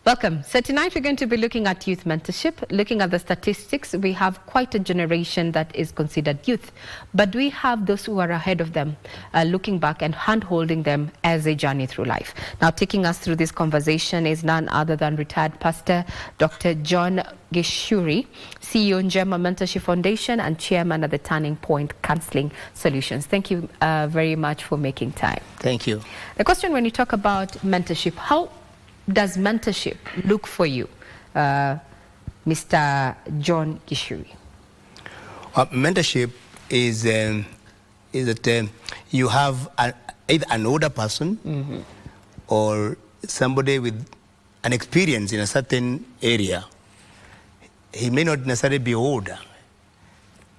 Welcome. So tonight we're going to be looking at youth mentorship, looking at the statistics. We have quite a generation that is considered youth, but we have those who are ahead of them, looking back and hand-holding them as they journey through life. Now, taking us through this conversation is none other than retired pastor Dr. John GICHUIRI, CEO NJEMA Mentorship Foundation and chairman at the Turning Point Counseling Solutions. Thank you very much for making time. Thank you. The question, when you talk about mentorship, how does mentorship look for you, Mr. John GICHUIRI? Mentorship is that you have either an older person or somebody with an experience in a certain area. He may not necessarily be older,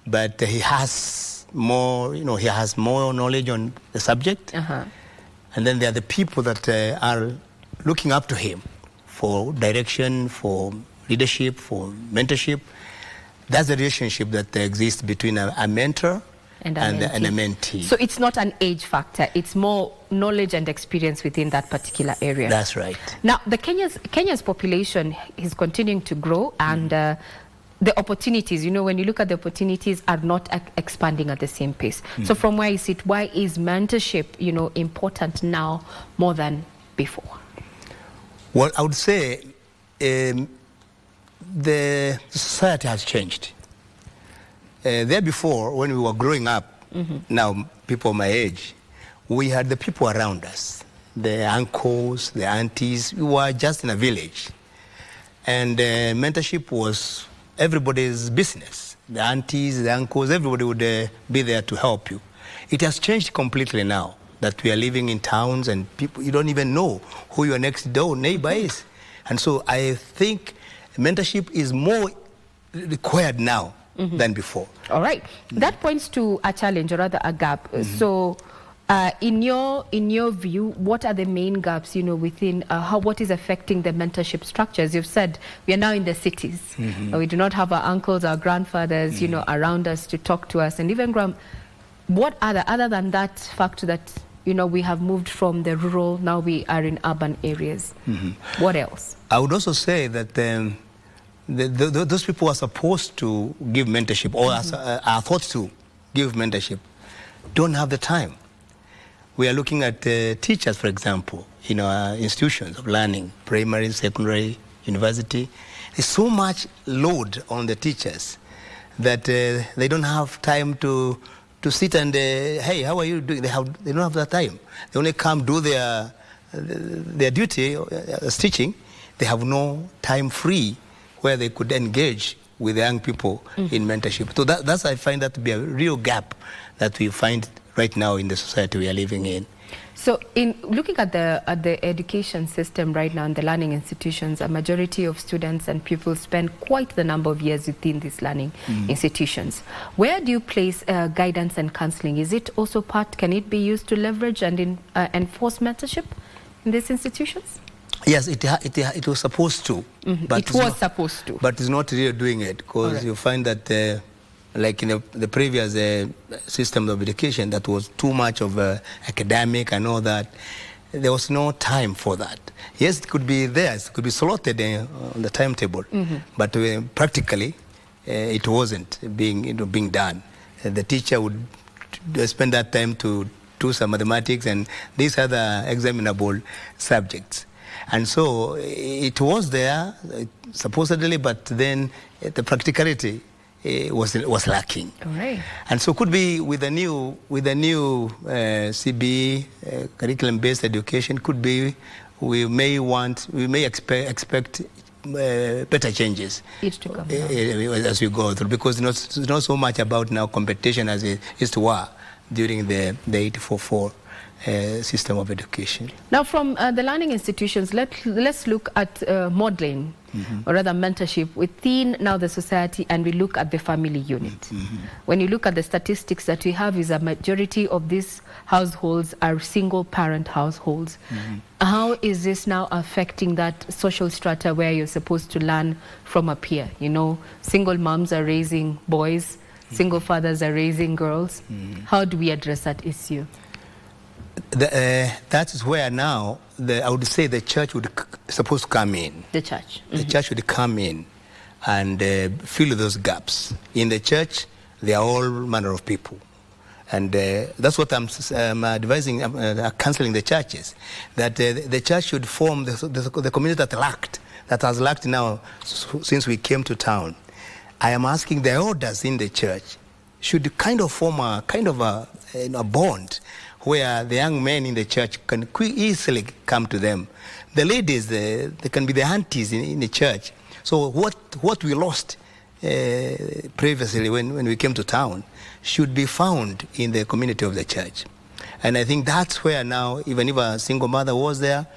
but he has more, he has more knowledge on the subject. And then there are the people that are looking up to him for direction, for leadership, for mentorship. That's the relationship that exists between a mentor and a mentee. So it's not an age factor, it's more knowledge and experience within that particular area. That's right. Now, Kenya's population is continuing to grow, and the opportunities, when you look at the opportunities, are not expanding at the same pace. So from where you sit, why is mentorship, important now more than before? Well, I would say the society has changed. There before, when we were growing up, now people my age, we had the people around us, the uncles, the aunties. We were just in a village. And mentorship was everybody's business. The aunties, the uncles, everybody would be there to help you. It has changed completely now that we are living in towns and people, you don't even know who your next door neighbor is. And so I think mentorship is more required now than before. All right. That points to a challenge, or rather a gap. So in your view, what are the main gaps, within what is affecting the mentorship structures? You've said we are now in the cities. We do not have our uncles, our grandfathers, around us to talk to us. And even what other than that fact that we have moved from the rural, now we are in urban areas. What else? I would also say that those people who are supposed to give mentorship or are thought to give mentorship don't have the time. We are looking at teachers, for example, in our institutions of learning, primary, secondary, university. There's so much load on the teachers that they don't have time to sit and, hey, how are you doing? They don't have that time. They only come do their duty as teaching. They have no time free where they could engage with young people in mentorship. So that's, I find that to be a real gap that we find right now in the society we are living in. So in looking at the education system right now and the learning institutions, a majority of students and pupils spend quite the number of years within these learning institutions. Where do you place guidance and counseling? Is it also can it be used to leverage and enforce mentorship in these institutions? Yes, it was supposed to. But it was supposed to. But it's not really doing it, because you find that like in the previous system of education, that was too much of academic and all that. There was no time for that. Yes, it could be there, it could be slotted on the timetable, but practically it wasn't being done. The teacher would spend that time to do some mathematics and these other examinable subjects. And so it was there, supposedly, but then the practicality was lacking. And so could be with the new CBE curriculum-based education, could be we may expect better changes as we go through, because it's not so much about now competition as it used to were during the 844 system of education. Now, from the learning institutions, let's look at modeling, or rather mentorship within now the society, and we look at the family unit. When you look at the statistics that we have, is a majority of these households are single parent households. How is this now affecting that social strata where you're supposed to learn from a peer? Single moms are raising boys, single fathers are raising girls. How do we address that issue? That is where now I would say the church would supposed to come in. The church. The church would come in and fill those gaps. In the church, there are all manner of people. And that's what I'm advising, counseling the churches, that the church should form the community that has lacked now since we came to town. I am asking the elders in the church should kind of form a bond where the young men in the church can easily come to them. The ladies, they can be the aunties in the church. So what we lost previously when we came to town should be found in the community of the church. And I think that's where now, even if a single mother was there,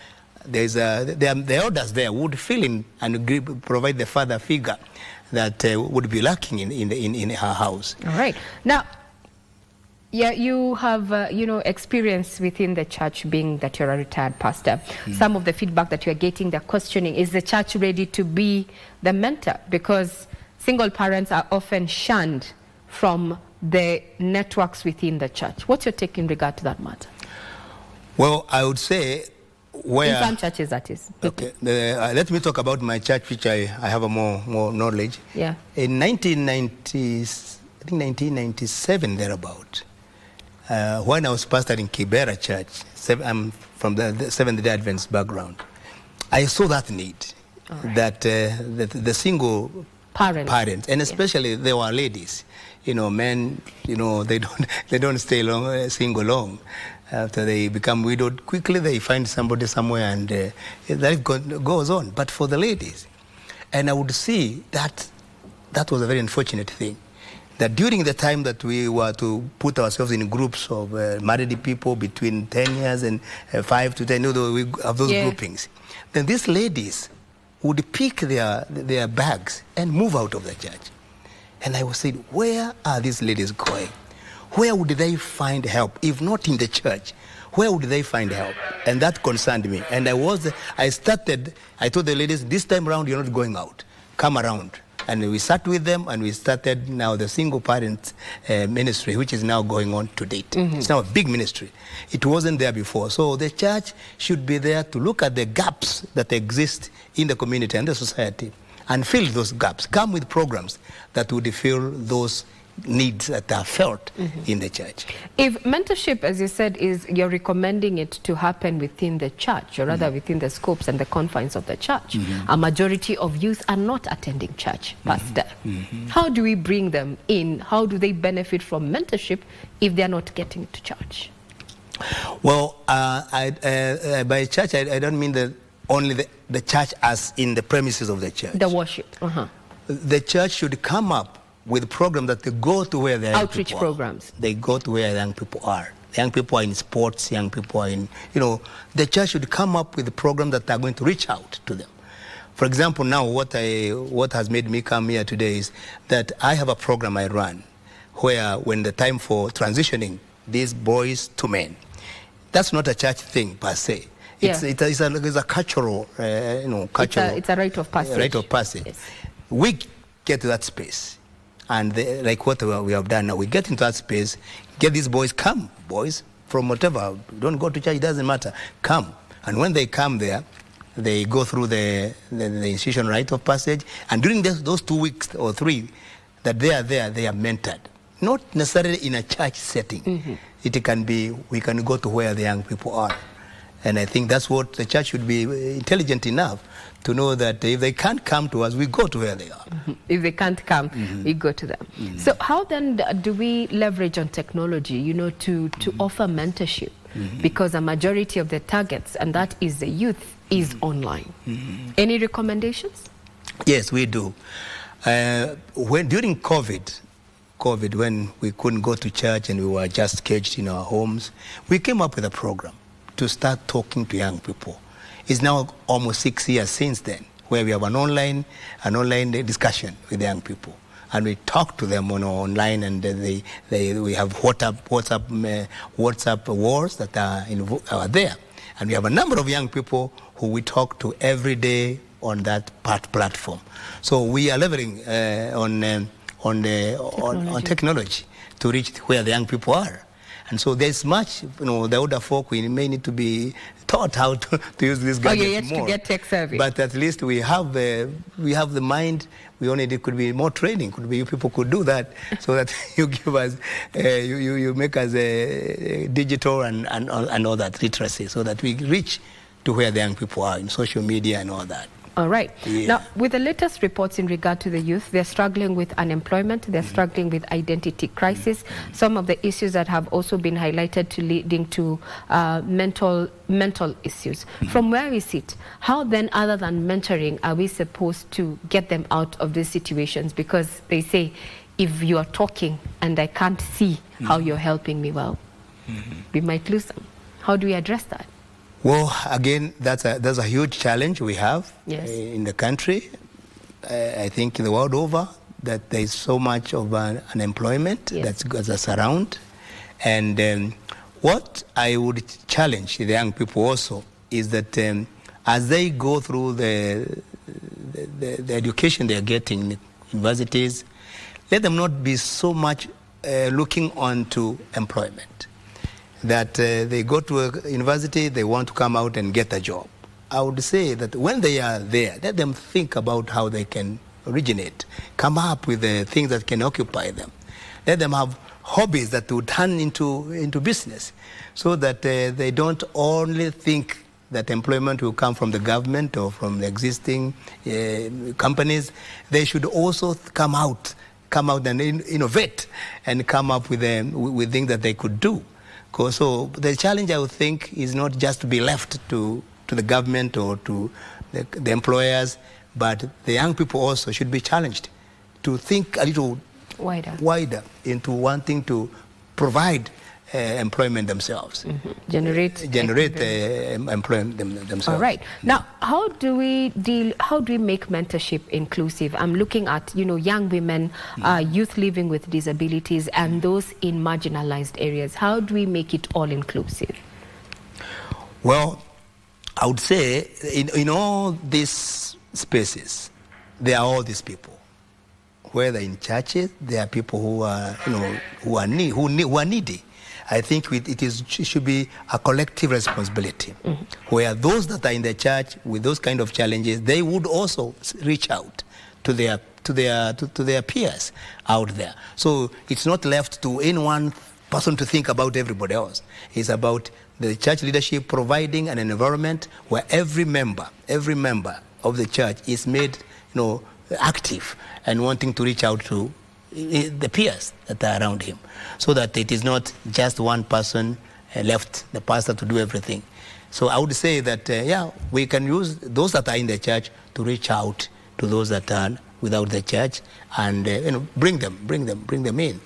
the elders there would fill in and provide the father figure that would be lacking in her house. All right. Now, yeah, you have experience within the church, being that you're a retired pastor. Some of the feedback that you're getting, they're questioning, is the church ready to be the mentor? Because single parents are often shunned from the networks within the church. What's your take in regard to that matter? Well, I would say where... In some churches, that is. Okay. Let me talk about my church, which I have a more knowledge. Yeah. In 1997, thereabout, when I was pastor in Kibera Church, I'm from the Seventh-day Adventist background, I saw that need, that the single parents, and especially they were ladies. Men, they don't stay single long. After they become widowed, quickly they find somebody somewhere, and life goes on. But for the ladies, and I would see that was a very unfortunate thing, that during the time that we were to put ourselves in groups of married people between 10 years and 5 to 10, we have those groupings, then these ladies would pick their bags and move out of the church. And I was saying, where are these ladies going? Where would they find help? If not in the church, where would they find help? And that concerned me. And I told the ladies, this time around, you're not going out. Come around. And we sat with them, and we started now the single parent ministry, which is now going on to date. It's now a big ministry. It wasn't there before. So the church should be there to look at the gaps that exist in the community and the society and fill those gaps. Come with programs that would fill those needs that are felt in the church. If mentorship, as you said, you're recommending it to happen within the church, or rather within the scopes and the confines of the church, a majority of youth are not attending church, Pastor. How do we bring them in? How do they benefit from mentorship if they're not getting to church? Well, by church, I don't mean only the church as in the premises of the church. The worship. The church should come up with programs that they go to where the young outreach people programs. They go to where the young people are. The young people are in sports, young people are in, the church should come up with a program that are going to reach out to them. For example, now what has made me come here today is that I have a program I run where when the time for transitioning these boys to men, that's not a church thing per se. It's a cultural, cultural. It's a rite of passage. Rite of passage. Yes. We get to that space. And like what we have done now, we get into that space, get these boys, come, boys, from whatever, don't go to church, it doesn't matter, come. And when they come there, they go through the institution rite of passage, and during those 2 weeks or 3 that they are there, they are mentored. Not necessarily in a church setting. It can be, we can go to where the young people are. And I think that's what the church should be intelligent enough to know that if they can't come to us, we go to where they are. If they can't come, we go to them. So how then do we leverage on technology, to offer mentorship? Because a majority of the targets, and that is the youth, is online. Any recommendations? Yes, we do. During COVID, when we couldn't go to church and we were just caged in our homes, we came up with a program to start talking to young people. It's now almost 6 years since then, where we have an online discussion with young people, and we talk to them online, and we have WhatsApp walls that are there, and we have a number of young people who we talk to every day on that platform. So we are leveraging on technology to reach where the young people are. And so there's much, the older folk, we may need to be taught how to use these gadgets more. To get tech savvy. But at least we have the mind. We only need, could be more training. Could be you people could do that, so that you give us, you make us digital and all that literacy, so that we reach to where the young people are in social media and all that. All right. Yeah. Now, with the latest reports in regard to the youth, they're struggling with unemployment, they're struggling with identity crisis, some of the issues that have also been highlighted to leading to mental issues. From where we sit, how then, other than mentoring, are we supposed to get them out of these situations? Because they say, if you are talking and I can't see how you're helping me well, we might lose them. How do we address that? Well, again, that's a huge challenge we have in the country. I think the world over, that there is so much of unemployment that's around. And what I would challenge the young people also is that as they go through the education they're getting in universities, let them not be so much looking on to employment. That they go to a university, they want to come out and get a job. I would say that when they are there, let them think about how they can originate, come up with the things that can occupy them. Let them have hobbies that will turn into business, so that they don't only think that employment will come from the government or from the existing companies. They should also come out and innovate and come up with things that they could do. So the challenge, I would think, is not just to be left to the government or to the employers, but the young people also should be challenged to think a little wider into wanting to provide employment themselves. Generate employment themselves. All right. Now, how do we make mentorship inclusive? I'm looking at, young women, youth living with disabilities, and those in marginalized areas. How do we make it all inclusive? Well, I would say in all these spaces, there are all these people. Whether in churches, there are people who are needy. I think it should be a collective responsibility, where those that are in the church with those kind of challenges, they would also reach out to their peers out there. So it's not left to any one person to think about everybody else. It's about the church leadership providing an environment where every member of the church is made, active and wanting to reach out to the peers that are around him, so that it is not just one person left the pastor to do everything. So I would say that we can use those that are in the church to reach out to those that are without the church and bring them in.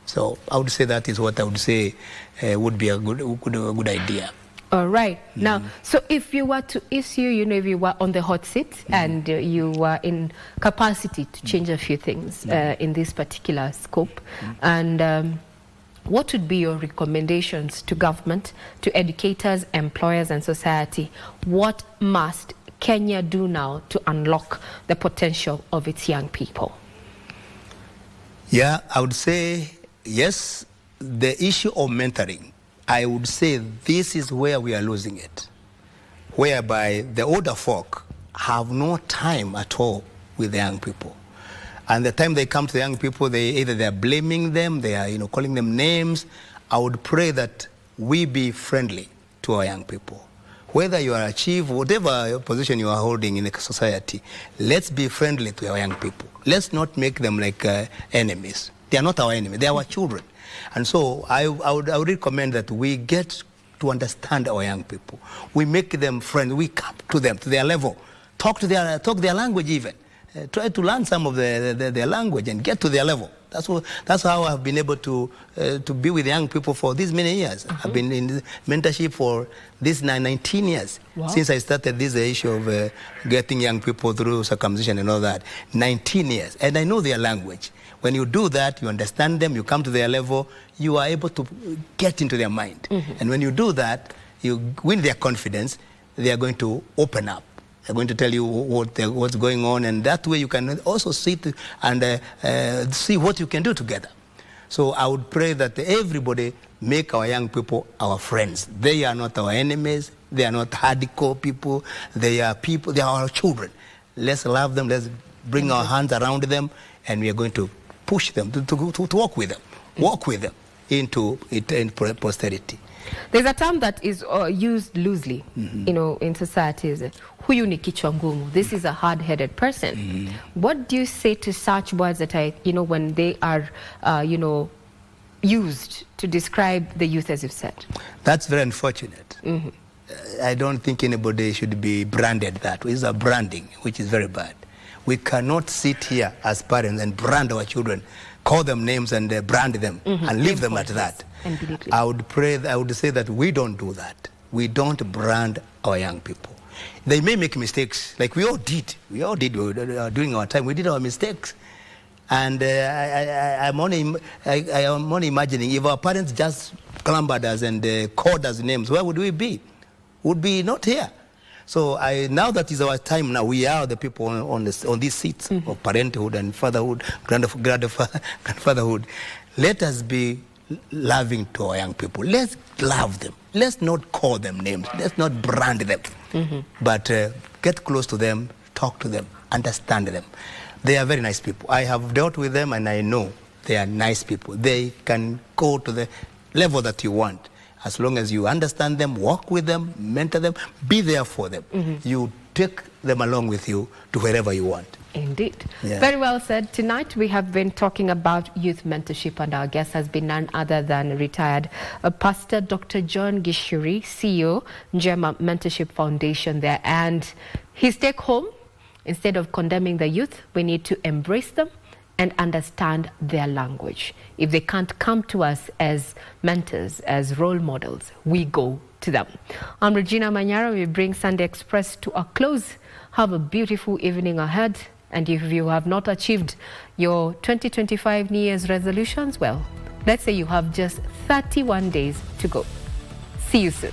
So I would say that is what I would say would be a good idea. All right. Now, so if you were to issue, if you were on the hot seat and you were in capacity to change a few things in this particular scope, and what would be your recommendations to government, to educators, employers, and society? What must Kenya do now to unlock the potential of its young people? Yeah, I would say, yes, the issue of mentoring, I would say this is where we are losing it, whereby the older folk have no time at all with the young people. And the time they come to the young people, they are blaming them, they are calling them names. I would pray that we be friendly to our young people. Whether you are achieve whatever position you are holding in the society, let's be friendly to our young people. Let's not make them like enemies. They are not our enemy, they are our children. And so I would recommend that we get to understand our young people. We make them friends, we come to them, to their level, talk their language even. Try to learn some of their language and get to their level. That's how I've been able to be with young people for these many years. I've been in mentorship for this 19 years. Wow. Since I started this issue of getting young people through circumcision and all that. 19 years. And I know their language. When you do that, you understand them, you come to their level, you are able to get into their mind. And when you do that, you win their confidence, they are going to open up. They're going to tell you what's going on, and that way you can also sit and see what you can do together. So I would pray that everybody make our young people our friends. They are not our enemies. They are not hardcore people. They are people, they are our children. Let's love them. Let's bring our hands around them, and we are going to push them, to walk with them into posterity. There's a term that is used loosely, you know, in societies. Huyu ni kichwa ngumu. This is a hard-headed person. What do you say to such words that when they are, used to describe the youth, as you've said? That's very unfortunate. I don't think anybody should be branded that way. It's a branding, which is very bad. We cannot sit here as parents and brand our children, call them names and brand them and leave them at that. I would say that we don't do that. We don't brand our young people. They may make mistakes, like we all did. During our time, we did our mistakes. And I am only imagining if our parents just clambered us and called us names, where would we be? Would be not here. So now that is our time. Now we are the people on these seats of parenthood and fatherhood, grandfatherhood. Let us be loving to our young people. Let's love them. Let's not call them names. Let's not brand them. But get close to them, talk to them, understand them. They are very nice people. I have dealt with them and I know they are nice people. They can go to the level that you want. As long as you understand them, walk with them, mentor them, be there for them. You take them along with you to wherever you want. Indeed. Yeah. Very well said. Tonight we have been talking about youth mentorship, and our guest has been none other than retired Pastor Dr. John GICHUIRI, CEO, NJEMA Mentorship Foundation there. And his take home, instead of condemning the youth, we need to embrace them and understand their language. If they can't come to us as mentors, as role models, we go to them. I'm Regina Manyara. We bring Sunday Express to a close. Have a beautiful evening ahead. And if you have not achieved your 2025 New Year's resolutions, well, let's say you have just 31 days to go. See you soon.